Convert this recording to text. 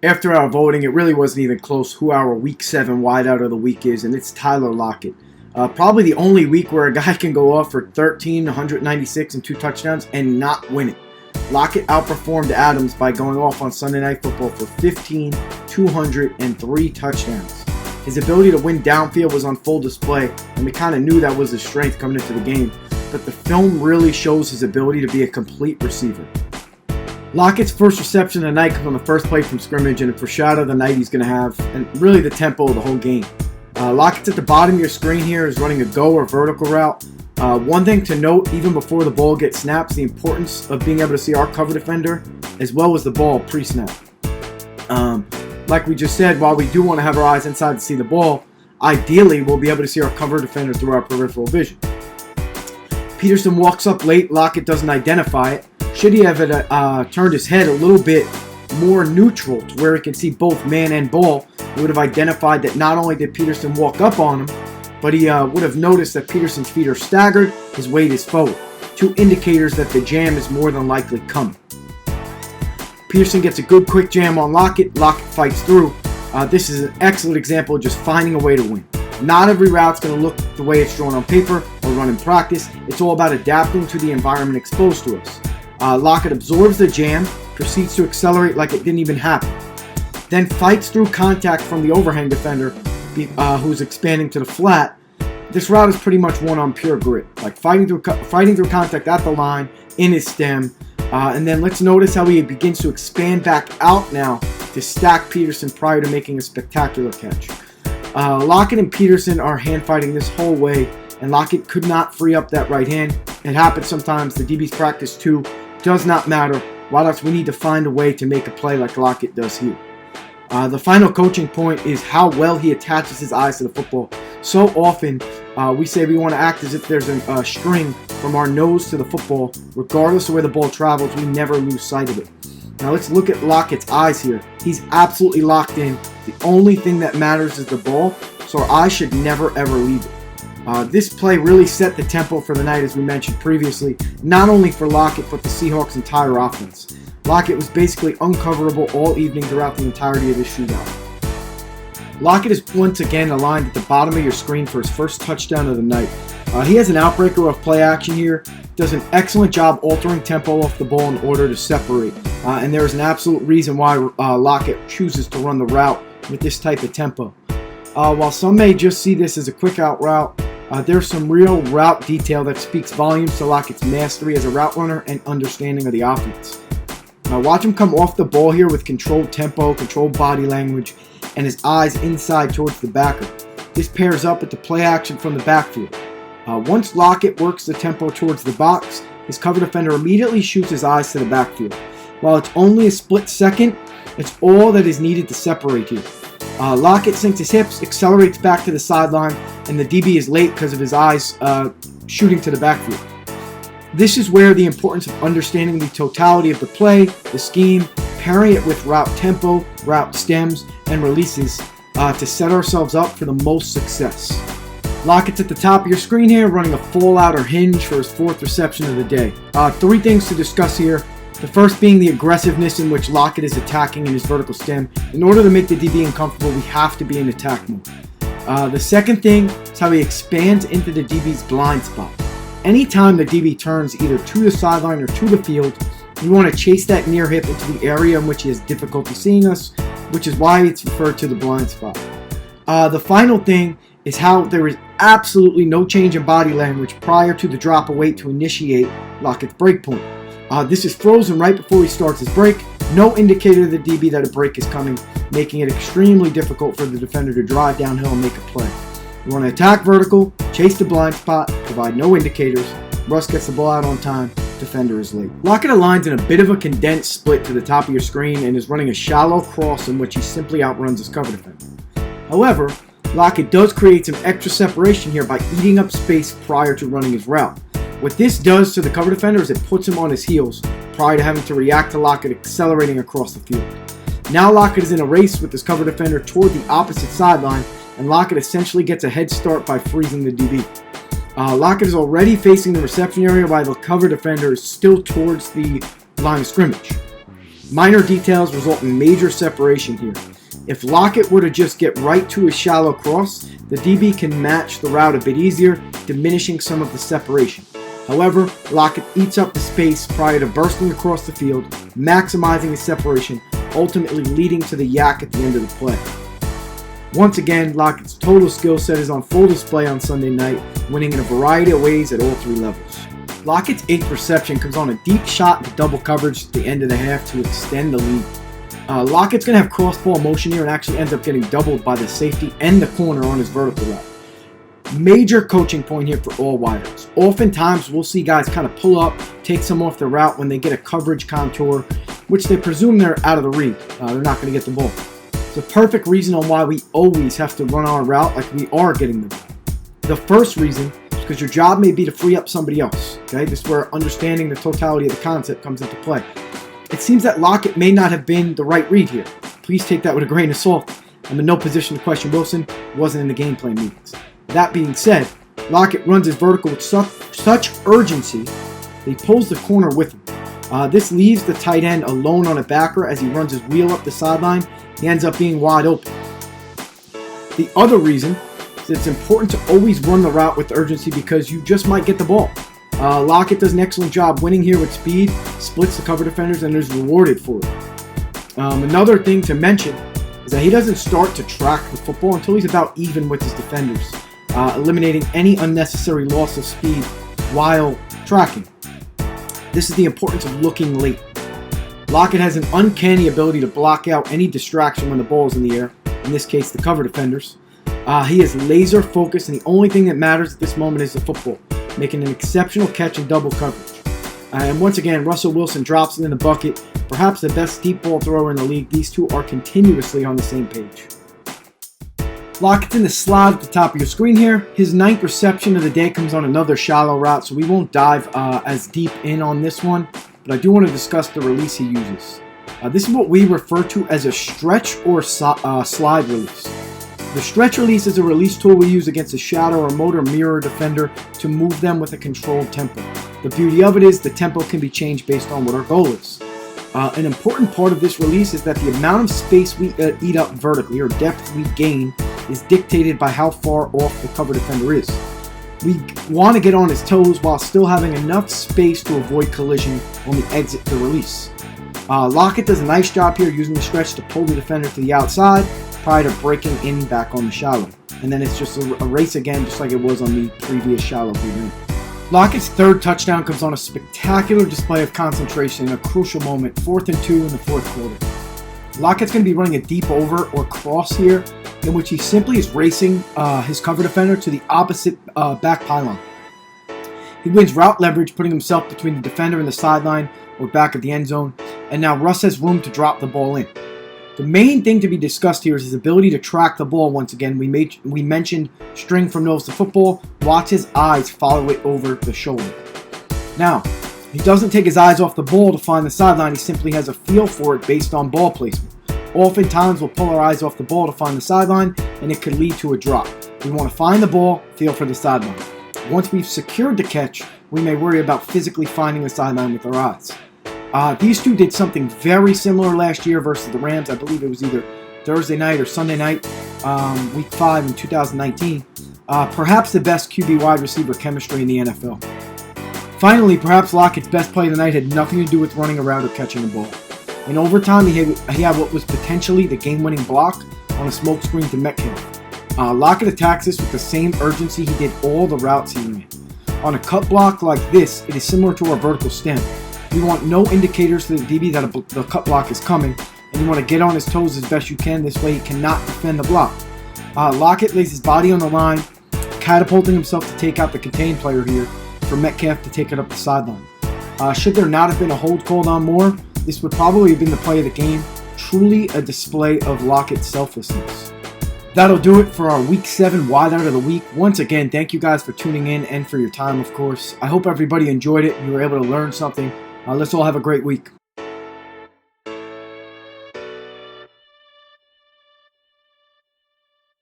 After our voting, it really wasn't even close who our Week 7 wideout of the week is, and it's Tyler Lockett. Probably the only week where a guy can go off for 196, and 2 touchdowns and not win it. Lockett outperformed Adams by going off on Sunday Night Football for 15, 200, and 3 touchdowns. His ability to win downfield was on full display, and we kind of knew that was his strength coming into the game, but the film really shows his ability to be a complete receiver. Lockett's first reception of the night comes on the first play from scrimmage, and it foreshadowed the night he's going to have, and really the tempo of the whole game. Lockett's at the bottom of your screen here is running a go or vertical route. One thing to note, even before the ball gets snapped, is the importance of being able to see our cover defender as well as the ball pre-snap. Like we just said, while we do want to have our eyes inside to see the ball, ideally we'll be able to see our cover defender through our peripheral vision. Peterson walks up late. Lockett doesn't identify it. Should he have turned his head a little bit more neutral to where he can see both man and ball, he would have identified that not only did Peterson walk up on him, but he would have noticed that Peterson's feet are staggered, his weight is forward. 2 indicators that the jam is more than likely coming. Peterson gets a good quick jam on Lockett. Lockett fights through. This is an excellent example of just finding a way to win. Not every route's going to look the way it's drawn on paper or run in practice. It's all about adapting to the environment exposed to us. Lockett absorbs the jam, proceeds to accelerate like it didn't even happen, then fights through contact from the overhang defender who's expanding to the flat. This route is pretty much one on pure grit, like fighting through contact at the line, in his stem, and then let's notice how he begins to expand back out now to stack Peterson prior to making a spectacular catch. Lockett and Peterson are hand fighting this whole way, and Lockett could not free up that right hand. It happens sometimes. The DBs practice too. Does not matter. Wideouts, we need to find a way to make a play like Lockett does here. The final coaching point is how well he attaches his eyes to the football. So often, we say we want to act as if there's a string from our nose to the football. Regardless of where the ball travels, we never lose sight of it. Now let's look at Lockett's eyes here. He's absolutely locked in. The only thing that matters is the ball, so our eyes should never ever leave it. This play really set the tempo for the night, as we mentioned previously, not only for Lockett, but the Seahawks' entire offense. Lockett was basically uncoverable all evening throughout the entirety of this shootout. Lockett is once again aligned at the bottom of your screen for his first touchdown of the night. He has an outbreaker of play action here, does an excellent job altering tempo off the ball in order to separate, and there is an absolute reason why Lockett chooses to run the route with this type of tempo. While some may just see this as a quick out route, there's some real route detail that speaks volumes to Lockett's mastery as a route runner and understanding of the offense. Watch him come off the ball here with controlled tempo, controlled body language, and his eyes inside towards the backer. This pairs up with the play action from the backfield. Once Lockett works the tempo towards the box, his cover defender immediately shoots his eyes to the backfield. While it's only a split second, it's all that is needed to separate here. Lockett sinks his hips, accelerates back to the sideline, and the DB is late because of his eyes shooting to the backfield. This is where the importance of understanding the totality of the play, the scheme, pairing it with route tempo, route stems, and releases to set ourselves up for the most success. Lockett's at the top of your screen here, running a full out or hinge for his 4th reception of the day. 3 things to discuss here. The first being the aggressiveness in which Lockett is attacking in his vertical stem. In order to make the DB uncomfortable, we have to be in attack mode. The second thing is how he expands into the DB's blind spot. Anytime the DB turns either to the sideline or to the field, we want to chase that near hip into the area in which he has difficulty seeing us, which is why it's referred to the blind spot. The final thing is how there is absolutely no change in body language prior to the drop of weight to initiate Lockett's break point. This is frozen right before he starts his break. No indicator to the DB that a break is coming, making it extremely difficult for the defender to drive downhill and make a play. You want to attack vertical, chase the blind spot, provide no indicators. Russ gets the ball out on time. Defender is late. Lockett aligns in a bit of a condensed split to the top of your screen and is running a shallow cross in which he simply outruns his cover defender. However, Lockett does create some extra separation here by eating up space prior to running his route. What this does to the cover defender is it puts him on his heels prior to having to react to Lockett accelerating across the field. Now Lockett is in a race with his cover defender toward the opposite sideline, and Lockett essentially gets a head start by freezing the DB. Lockett is already facing the reception area while the cover defender is still towards the line of scrimmage. Minor details result in major separation here. If Lockett were to just get right to his shallow cross, the DB can match the route a bit easier, diminishing some of the separation. However, Lockett eats up the space prior to bursting across the field, maximizing his separation, ultimately leading to the yak at the end of the play. Once again, Lockett's total skill set is on full display on Sunday night, winning in a variety of ways at all three levels. Lockett's 8th reception comes on a deep shot into double coverage at the end of the half to extend the lead. Lockett's going to have cross-ball motion here and actually ends up getting doubled by the safety and the corner on his vertical route. Major coaching point here for all wideouts. Oftentimes, we'll see guys kind of pull up, take some off the route when they get a coverage contour, which they presume they're out of the read. They're not going to get the ball. It's a perfect reason on why we always have to run our route like we are getting the ball. The first reason is because your job may be to free up somebody else. Okay, this is where understanding the totality of the concept comes into play. It seems that Lockett may not have been the right read here. Please take that with a grain of salt. I'm in no position to question Wilson. Wasn't in the game plan meetings. That being said, Lockett runs his vertical with such urgency that he pulls the corner with him. This leaves the tight end alone on a backer as he runs his wheel up the sideline. He ends up being wide open. The other reason is that it's important to always run the route with urgency because you just might get the ball. Lockett does an excellent job winning here with speed, splits the cover defenders, and is rewarded for it. Another thing to mention is that he doesn't start to track the football until he's about even with his defenders, eliminating any unnecessary loss of speed while tracking. This is the importance of looking late. Lockett has an uncanny ability to block out any distraction when the ball is in the air, in this case the cover defenders. He is laser focused, and the only thing that matters at this moment is the football, making an exceptional catch in double coverage. And once again, Russell Wilson drops it in the bucket, perhaps the best deep ball thrower in the league. These two are continuously on the same page. Lockett's in the slot at the top of your screen here. His 9th reception of the day comes on another shallow route, so we won't dive as deep in on this one, but I do want to discuss the release he uses. This is what we refer to as a stretch or slide release. The stretch release is a release tool we use against a shadow or motor mirror defender to move them with a controlled tempo. The beauty of it is the tempo can be changed based on what our goal is. An important part of this release is that the amount of space we eat up vertically, or depth we gain, is dictated by how far off the cover defender is. We want to get on his toes while still having enough space to avoid collision when we exit the release. Lockett does a nice job here using the stretch to pull the defender to the outside prior to breaking in back on the shallow. And then it's just a race again, just like it was on the previous shallow he ran. Lockett's 3rd touchdown comes on a spectacular display of concentration in a crucial moment, 4th and 2 in the 4th quarter. Lockett's going to be running a deep over or cross here, in which he simply is racing his cover defender to the opposite back pylon. He wins route leverage, putting himself between the defender and the sideline or back of the end zone, and now Russ has room to drop the ball in. The main thing to be discussed here is his ability to track the ball. Once again, we mentioned string from nose to football. Watch his eyes follow it over the shoulder. Now, he doesn't take his eyes off the ball to find the sideline. He simply has a feel for it based on ball placement. Oftentimes, we'll pull our eyes off the ball to find the sideline, and it could lead to a drop. We want to find the ball, feel for the sideline. Once we've secured the catch, we may worry about physically finding the sideline with our eyes. These two did something very similar last year versus the Rams. I believe it was either Thursday night or Sunday night, week 5 in 2019. Perhaps the best QB wide receiver chemistry in the NFL. Finally, perhaps Lockett's best play of the night had nothing to do with running a route or catching the ball. In overtime, he had what was potentially the game-winning block on a smokescreen to Metcalf. Lockett attacks this with the same urgency he did all the routes he ran. On a cut block like this, it is similar to our vertical stem. You want no indicators to the DB that the cut block is coming, and you want to get on his toes as best you can. This way he cannot defend the block. Lockett lays his body on the line, catapulting himself to take out the contained player here for Metcalf to take it up the sideline. Should there not have been a hold called on Moore, this would probably have been the play of the game. Truly a display of Lockett's selflessness. That'll do it for our Week 7 Wideout of the Week. Once again, thank you guys for tuning in and for your time, of course. I hope everybody enjoyed it and you were able to learn something. Let's all have a great week.